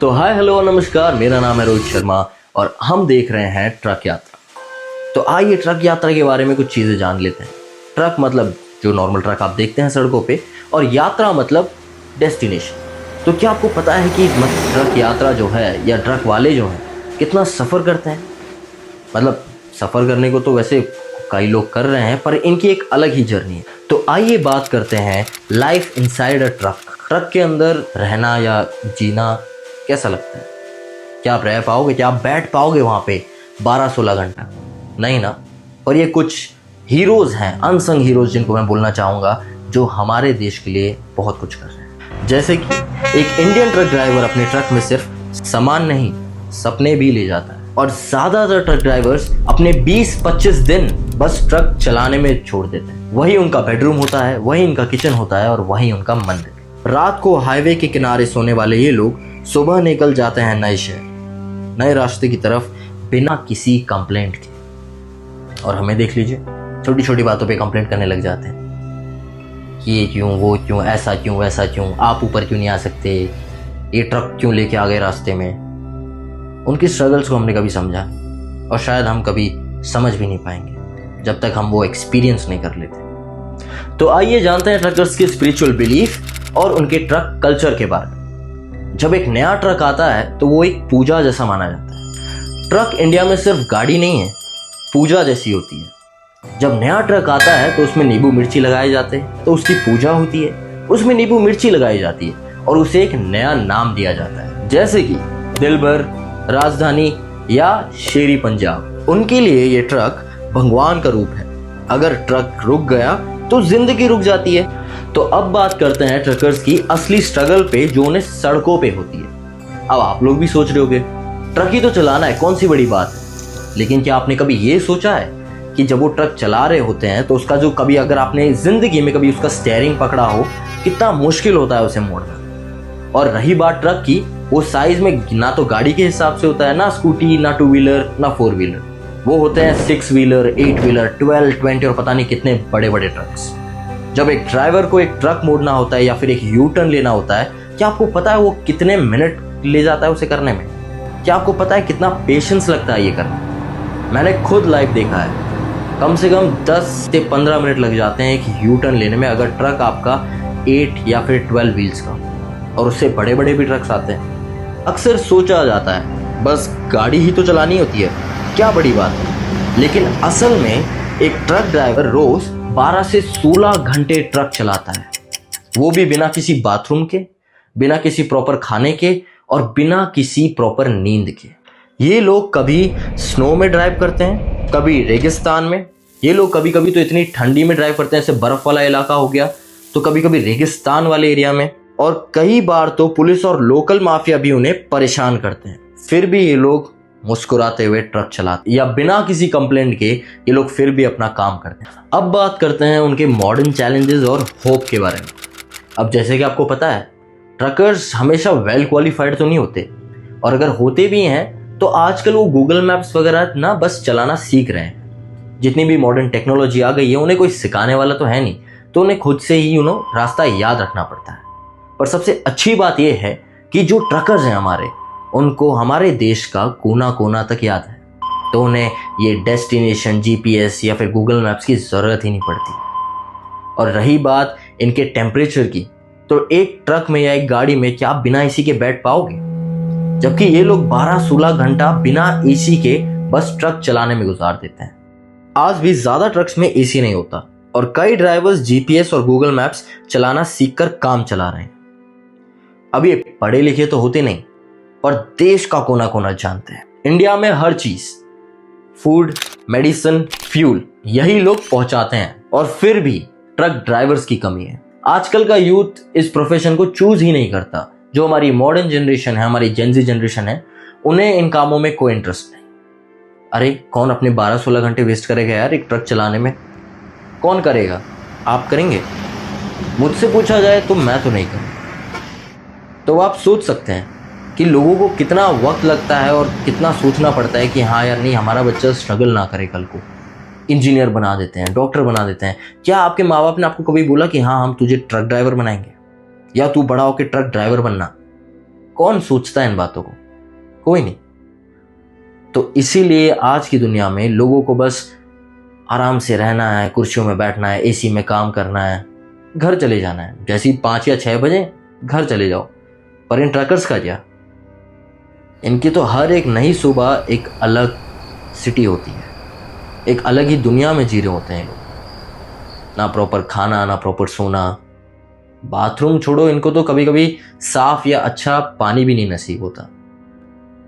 तो hi hello नमस्कार, मेरा नाम है रोहित शर्मा और हम देख रहे हैं ट्रक यात्रा। तो आइए ट्रक यात्रा के बारे में कुछ चीज़ें जान लेते हैं। ट्रक मतलब जो नॉर्मल ट्रक आप देखते हैं सड़कों पे, और यात्रा मतलब डेस्टिनेशन। तो क्या आपको पता है कि ट्रक यात्रा जो है या ट्रक वाले जो हैं कितना सफ़र करते हैं? मतलब सफ़र करने को तो वैसे कई लोग कर रहे हैं, पर इनकी एक अलग ही जर्नी है। तो आइए बात करते हैं life inside a truck. Truck के अंदर रहना या जीना कैसा लगता है? क्या आप रह पाओगे? क्या आप बैठ पाओगे वहाँ पे 12-16 घंटा? नहीं ना। और ये कुछ हीरोज़ हैं, अनसंग हीरोज़, जिनको मैं बोलना चाहूँगा, जो हमारे देश के लिए बहुत कुछ कर रहे हैं। जैसे कि एक इंडियन ट्रक ड्राइवर अपने ट्रक में सिर्फ सामान नहीं, सपने भी ले जाता है। और ज़्यादातर ट्रक ड्राइवर्स अपने 20-25 दिन बस ट्रक चलाने में छोड़ देते हैं। वही उनका बेडरूम होता है, वही उनका किचन होता है और वही उनका मंदिर। रात को हाईवे के किनारे सोने वाले ये लोग सुबह निकल जाते हैं नए शहर, नए रास्ते की तरफ, बिना किसी कंप्लेंट के। और हमें देख लीजिए, छोटी छोटी बातों पे कंप्लेंट करने लग जाते हैं कि ये क्यों, वो क्यों, ऐसा क्यों, वैसा क्यों, आप ऊपर क्यों नहीं आ सकते, ये ट्रक क्यों लेके आ गए रास्ते में। उनकी स्ट्रगल्स को हमने कभी समझा और शायद हम कभी समझ भी नहीं पाएंगे जब तक हम वो एक्सपीरियंस नहीं कर लेते। तो आइए जानते हैं ट्रकर्स के स्पिरिचुअल बिलीफ और उनके ट्रक कल्चर के बारे में। जब एक नया ट्रक आता है तो वो एक पूजा जैसा माना जाता है। ट्रक इंडिया में सिर्फ गाड़ी नहीं है, पूजा जैसी होती है। जब नया ट्रक आता है तो उसमें नींबू मिर्ची लगाए जाते हैं, तो उसकी पूजा होती है। उसमें नींबू मिर्ची लगाई जाती है और उसे एक नया नाम दिया जाता है, जैसे कि दिलबर, राजधानी या शेरी पंजाब। उनके लिए ये ट्रक भगवान का रूप है। अगर ट्रक रुक गया तो जिंदगी रुक जाती है। तो अब बात करते हैं ट्रकर्स की असली स्ट्रगल पे, जो उन्हें सड़कों पे होती है। अब आप लोग भी सोच रहे होंगे, ट्रक ही तो चलाना है, कौन सी बड़ी बात है। लेकिन क्या आपने कभी ये सोचा है कि जब वो ट्रक चला रहे होते हैं तो उसका जो, कभी अगर आपने जिंदगी में कभी उसका स्टीयरिंग पकड़ा हो, कितना मुश्किल होता है उसे मोड़ना। और रही बात ट्रक की, वो साइज में ना तो गाड़ी के हिसाब से होता है, ना स्कूटी, ना 2 व्हीलर, ना 4 व्हीलर। वो होते हैं 6 व्हीलर, 8 व्हीलर, 12, 20 और पता नहीं कितने बड़े बड़े ट्रक्स। जब एक ड्राइवर को एक ट्रक मोड़ना होता है या फिर एक यू टर्न लेना होता है, क्या आपको पता है वो कितने मिनट ले जाता है उसे करने में? क्या आपको पता है कितना पेशेंस लगता है ये करने? मैंने खुद लाइव देखा है, कम से कम 10 से 15 मिनट लग जाते हैं एक यू टर्न लेने में, अगर ट्रक आपका 8 या फिर 12 व्हील्स का। और उससे बड़े बड़े भी ट्रक्स आते हैं। अक्सर सोचा जाता है बस गाड़ी ही तो चलानी होती है, क्या बड़ी बात है। लेकिन असल में एक ट्रक ड्राइवर रोज 12 से 16 घंटे ट्रक चलाता है, वो भी बिना किसी बाथरूम के, बिना किसी प्रॉपर खाने के और बिना किसी प्रॉपर नींद के। ये लोग कभी स्नो में ड्राइव करते हैं, कभी रेगिस्तान में। ये लोग कभी कभी तो इतनी ठंडी में ड्राइव करते हैं, जैसे बर्फ वाला इलाका हो गया, तो कभी कभी रेगिस्तान वाले एरिया में। और कई बार तो पुलिस और लोकल माफिया भी उन्हें परेशान करते हैं, फिर भी ये लोग मुस्कुराते हुए ट्रक चलाते, या बिना किसी कंप्लेंट के ये लोग फिर भी अपना काम करते हैं। अब बात करते हैं उनके मॉडर्न चैलेंजेस और होप के बारे में। अब जैसे कि आपको पता है, ट्रकर्स हमेशा वेल क्वालिफाइड तो नहीं होते, और अगर होते भी हैं तो आजकल वो गूगल मैप्स वगैरह ना बस चलाना सीख रहे हैं। जितनी भी मॉडर्न टेक्नोलॉजी आ गई है, उन्हें कोई सिखाने वाला तो है नहीं, तो उन्हें खुद से ही रास्ता याद रखना पड़ता है। पर सबसे अच्छी बात यह है कि जो ट्रकर्स हैं हमारे, उनको हमारे देश का कोना कोना तक याद है, तो उन्हें ये डेस्टिनेशन, जीपीएस या फिर गूगल मैप्स की ज़रूरत ही नहीं पड़ती। और रही बात इनके टेम्परेचर की, तो एक ट्रक में या एक गाड़ी में क्या आप बिना एसी के बैठ पाओगे? जबकि ये लोग 12-16 घंटा बिना एसी के बस ट्रक चलाने में गुजार देते हैं। आज भी ज़्यादा ट्रक्स में एसी नहीं होता और कई ड्राइवर्स जीपीएस और गूगल मैप्स चलाना सीखकर काम चला रहे हैं। अब ये पढ़े लिखे तो होते नहीं, पर देश का कोना कोना जानते हैं। इंडिया में हर चीज, फूड, मेडिसिन, फ्यूल, यही लोग पहुंचाते हैं, और फिर भी ट्रक ड्राइवर्स की कमी है। आजकल का यूथ इस प्रोफेशन को चूज ही नहीं करता। जो हमारी मॉडर्न जनरेशन है, हमारी जेनजी जनरेशन है, उन्हें इन कामों में कोई इंटरेस्ट नहीं। अरे कौन अपने 12-16 घंटे वेस्ट करेगा यार एक ट्रक चलाने में? कौन करेगा? आप करेंगे? मुझसे पूछा जाए तो मैं तो नहीं करूँगा। तो आप सोच सकते हैं कि लोगों को कितना वक्त लगता है और कितना सोचना पड़ता है कि हाँ यार नहीं, हमारा बच्चा स्ट्रगल ना करे, कल को इंजीनियर बना देते हैं, डॉक्टर बना देते हैं। क्या आपके माँ बाप ने आपको कभी बोला कि हाँ हम तुझे ट्रक ड्राइवर बनाएंगे या तू बड़ा होकर ट्रक ड्राइवर बनना? कौन सोचता है इन बातों को? कोई नहीं। तो इसीलिए आज की दुनिया में लोगों को बस आराम से रहना है, कुर्सियों में बैठना है, एसी में काम करना है, घर चले जाना है। जैसे ही 5 या 6 बजे घर चले जाओ। पर इन ट्रकर्स का क्या? इनकी तो हर एक नई सुबह एक अलग सिटी होती है, एक अलग ही दुनिया में जी रहे होते हैं लोग। ना प्रॉपर खाना, ना प्रॉपर सोना, बाथरूम छोड़ो, इनको तो कभी कभी साफ या अच्छा पानी भी नहीं नसीब होता।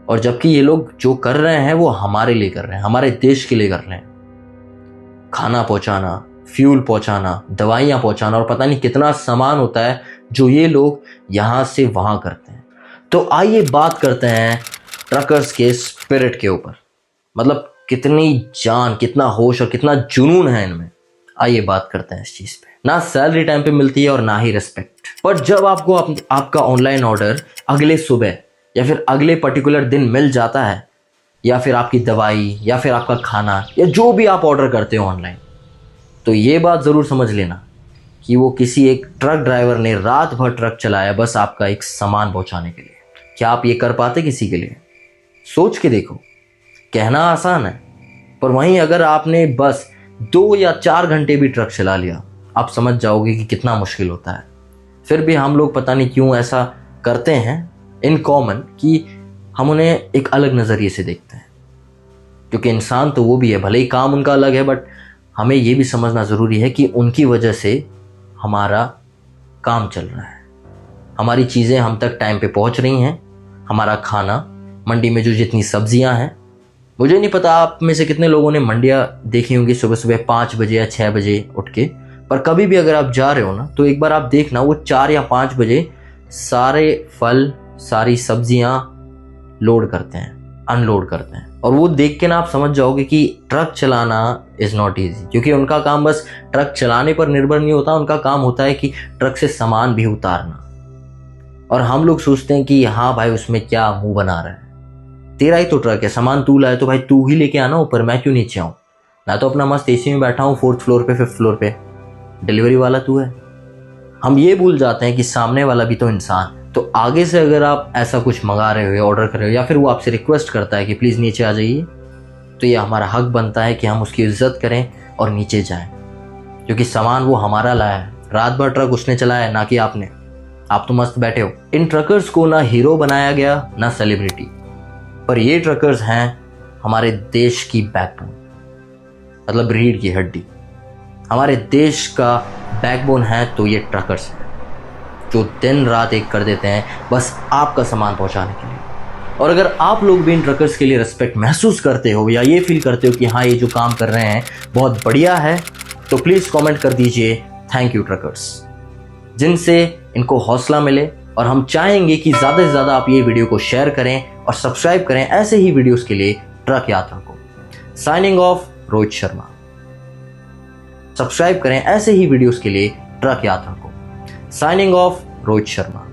और जबकि ये लोग जो कर रहे हैं वो हमारे लिए कर रहे हैं, हमारे देश के लिए कर रहे हैं। खाना पहुंचाना, फ्यूल पहुंचाना, दवाइयां पहुंचाना और पता नहीं कितना सामान होता है जो ये लोग यहां से वहां करते हैं। तो आइए बात करते हैं ट्रकर्स के स्पिरिट के ऊपर। मतलब कितनी जान, कितना होश और कितना जुनून है इनमें। आइए बात करते हैं इस चीज पे। ना सैलरी टाइम पे मिलती है और ना ही रिस्पेक्ट। पर जब आपको आपका ऑनलाइन ऑर्डर अगले सुबह या फिर अगले पर्टिकुलर दिन मिल जाता है, या फिर आपकी दवाई या फिर आपका खाना या जो भी आप ऑर्डर करते हो ऑनलाइन, तो ये बात ज़रूर समझ लेना कि वो किसी एक ट्रक ड्राइवर ने रात भर ट्रक चलाया बस आपका एक सामान पहुंचाने के लिए। क्या आप ये कर पाते किसी के लिए? सोच के देखो। कहना आसान है, पर वहीं अगर आपने बस 2 या 4 घंटे भी ट्रक चला लिया, आप समझ जाओगे कि कितना मुश्किल होता है। फिर भी हम लोग पता नहीं क्यों ऐसा करते हैं इन कॉमन कि हम उन्हें एक अलग नज़रिए से देखते हैं। क्योंकि इंसान तो वो भी है, भले ही काम उनका अलग है, बट हमें ये भी समझना ज़रूरी है कि उनकी वजह से हमारा काम चल रहा है, हमारी चीज़ें हम तक टाइम पे पहुंच रही हैं, हमारा खाना, मंडी में जो जितनी सब्जियां हैं। मुझे नहीं पता आप में से कितने लोगों ने मंडियां देखी होंगी सुबह सुबह 5 बजे या 6 बजे उठ के। पर कभी भी अगर आप जा रहे हो ना, तो एक बार आप देखना, वो 4 या 5 बजे सारे फल, सारी सब्जियां लोड करते हैं, अनलोड करते हैं। और वो देख के ना आप समझ जाओगे कि ट्रक चलाना इज़ नॉट ईजी। क्योंकि उनका काम बस ट्रक चलाने पर निर्भर नहीं होता, उनका काम होता है कि ट्रक से सामान भी उतारना। और हम लोग सोचते हैं कि हाँ भाई, उसमें क्या मुंह बना रहा है, तेरा ही तो ट्रक है, सामान तू लाए तो भाई तू ही लेके आना ऊपर, मैं क्यों नीचे आऊँ? मैं तो अपना मस्त एसी में बैठा हूँ 4th फ्लोर पे, 5th फ्लोर पे, डिलीवरी वाला तू है। हम ये भूल जाते हैं कि सामने वाला भी तो इंसान। तो आगे से अगर आप ऐसा कुछ मंगा रहे हो या ऑर्डर कर रहे हो, या फिर वो आपसे रिक्वेस्ट करता है कि प्लीज़ नीचे आ जाइए, तो ये हमारा हक बनता है कि हम उसकी इज्जत करें और नीचे जाएं। क्योंकि सामान वो हमारा लाया है, रात भर ट्रक उसने चलाया है, ना कि आपने। आप तो मस्त बैठे हो। इन ट्रकर्स को ना हीरो बनाया गया, ना सेलिब्रिटी, पर ये ट्रकर्स हैं हमारे देश की बैकबोन, मतलब रीढ़ की हड्डी। हमारे देश का बैकबोन है तो ये ट्रकर्स हैं, जो दिन रात एक कर देते हैं बस आपका सामान पहुंचाने के लिए। और अगर आप लोग भी इन ट्रकर्स के लिए रिस्पेक्ट महसूस करते हो या ये फील करते हो कि हाँ, ये जो काम कर रहे हैं बहुत बढ़िया है, तो प्लीज़ कमेंट कर दीजिए थैंक यू ट्रकर्स, जिनसे इनको हौसला मिले। और हम चाहेंगे कि ज़्यादा से ज़्यादा आप ये वीडियो को शेयर करें और सब्सक्राइब करें ऐसे ही वीडियोस के लिए ट्रक यात्रा को। Signing off, Rohit Sharma. Subscribe करें ऐसे ही वीडियोस के लिए ट्रक यात्रा को। Signing off, Rohit Sharma.